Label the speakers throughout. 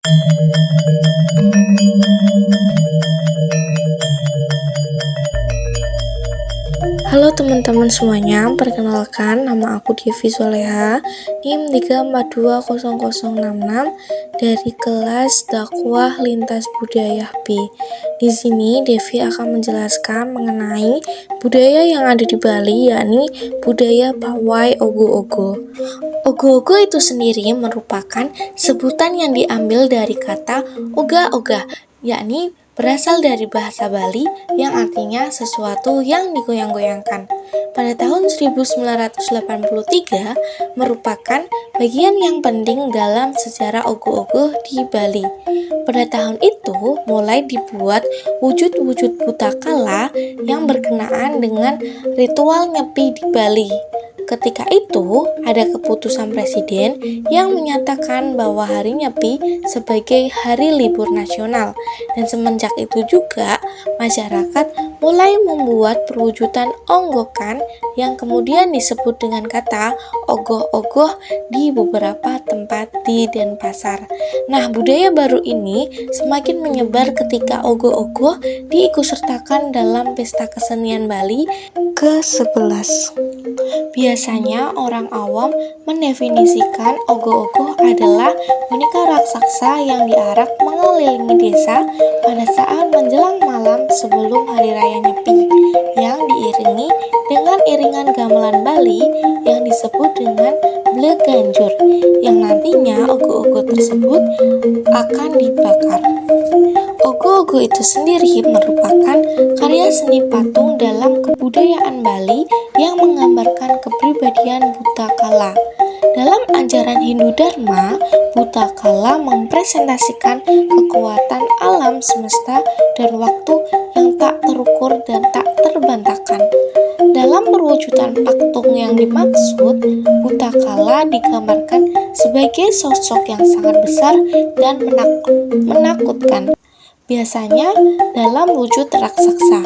Speaker 1: Halo teman-teman semuanya, perkenalkan nama aku Devi Soleha, NIM 3420066 dari kelas Dakwah Lintas Budaya B. Di sini Devi akan menjelaskan mengenai budaya yang ada di Bali, yakni budaya Pawai Ogo-Ogo. Ogo-ogo itu sendiri merupakan sebutan yang diambil dari kata oga-oga, yakni berasal dari bahasa Bali yang artinya sesuatu yang digoyang-goyangkan. Pada tahun 1983 merupakan bagian yang penting dalam sejarah ogo-ogo di Bali. Pada tahun itu mulai dibuat wujud-wujud putakala yang berkenaan dengan ritual nyepi di Bali. Ketika itu, ada keputusan presiden yang menyatakan bahwa hari Nyepi sebagai hari libur nasional. Dan semenjak itu juga, masyarakat mulai membuat perwujudan onggokan yang kemudian disebut dengan kata ogoh-ogoh di beberapa tempat di Denpasar. Nah, budaya baru ini semakin menyebar ketika ogoh-ogoh diikutsertakan dalam pesta kesenian Bali ke-11. Biasanya orang awam mendefinisikan ogoh-ogoh adalah boneka raksasa yang diarak mengelilingi desa pada saat menjelang malam sebelum Hari Raya Nyepi, yang diiringi dengan iringan gamelan Bali yang disebut dengan bleganjur, yang nantinya ogoh-ogoh tersebut akan dibakar. Ogoh-ogoh itu sendiri merupakan karya seni patung dalam kebudayaan Bali yang menggambarkan kepribadian Butakala. Dalam ajaran Hindu Dharma, Butakala mempresentasikan kekuatan alam semesta dan waktu yang tak terukur dan tak terbantahkan. Dalam perwujudan patung yang dimaksud, Butakala digambarkan sebagai sosok yang sangat besar dan menakutkan, biasanya dalam wujud raksasa.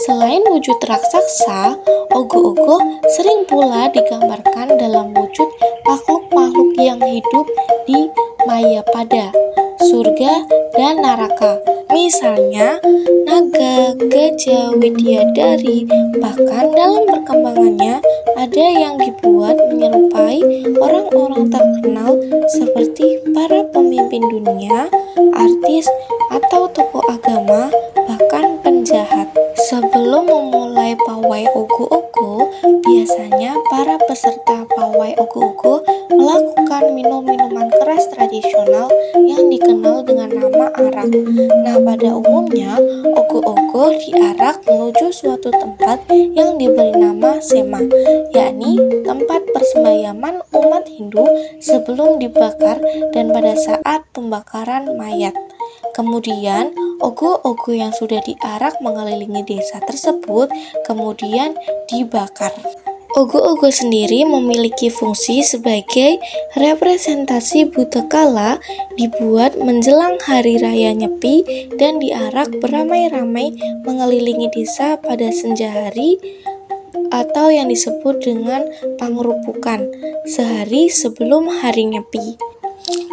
Speaker 1: Selain wujud raksasa, ogoh-ogoh sering pula digambarkan dalam wujud makhluk-makhluk yang hidup di Mayapada, surga, dan neraka. Misalnya, naga, gajah, widadari, bahkan dalam perkembangannya ada yang dibuat menyerupai orang-orang terkenal seperti para pemimpin dunia, artis, atau tokoh agama, bahkan penjahat. Sebelum memulai pawai ogo-ogo, biasanya para peserta pawai ogo-ogo melakukan minum-minuman keras tradisional yang dikenal dengan nama arak. Nah, pada umumnya, ogo-ogo diarak menuju suatu tempat yang diberi nama sema, yakni tempat persembahyangan umat Hindu sebelum dibakar dan pada saat pembakaran mayat. Kemudian, ogoh-ogoh yang sudah diarak mengelilingi desa tersebut kemudian dibakar. Ogoh-ogoh sendiri memiliki fungsi sebagai representasi Butakala, dibuat menjelang Hari Raya Nyepi dan diarak beramai-ramai mengelilingi desa pada senja hari atau yang disebut dengan pangrupukan, sehari sebelum Hari Nyepi.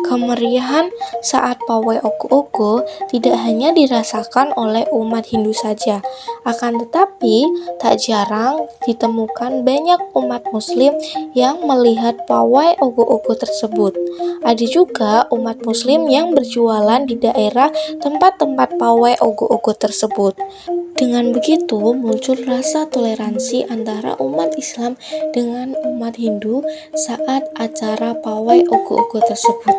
Speaker 1: Kemeriahan saat pawai ogo-ogo tidak hanya dirasakan oleh umat Hindu saja, akan tetapi tak jarang ditemukan banyak umat Muslim yang melihat pawai ogo-ogo tersebut. Ada juga umat Muslim yang berjualan di daerah tempat-tempat pawai ogo-ogo tersebut. Dengan begitu, muncul rasa toleransi antara umat Islam dengan umat Hindu saat acara pawai ogo-ogo tersebut.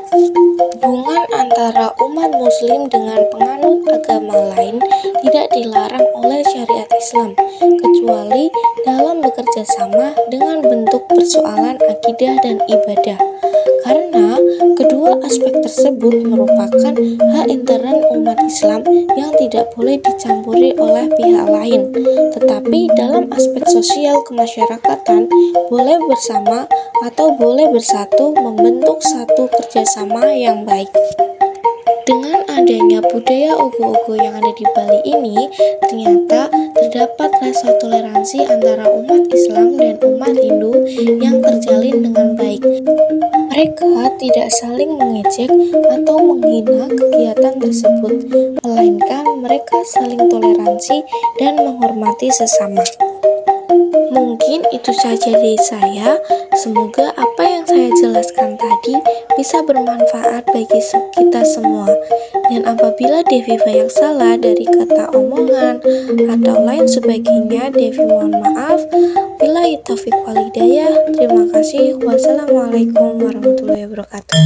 Speaker 1: Hubungan antara umat Muslim dengan penganut agama lain tidak dilarang oleh syariat Islam, kecuali dalam bekerja sama dengan bentuk persoalan akidah dan ibadah. Karena kedua aspek tersebut merupakan hak intern umat Islam yang tidak boleh dicampuri oleh pihak lain, tetapi dalam aspek sosial kemasyarakatan boleh bersama atau boleh bersatu membentuk satu kerjasama yang baik. Dengan adanya budaya ogoh-ogoh yang ada di Bali ini, ternyata terdapat rasa toleransi antara umat Islam dan umat Hindu yang terjalin dengan baik. Mereka tidak saling mengejek atau menghina kegiatan tersebut, melainkan mereka saling toleransi dan menghormati sesama. Mungkin itu saja dari saya. Semoga apa yang saya jelaskan tadi bisa bermanfaat bagi kita semua. Dan apabila Devi banyak salah dari kata omongan atau lain sebagainya, Devi mohon maaf. Billahi taufiq wal hidayah. Terima kasih. Wassalamualaikum warahmatullahi wabarakatuh.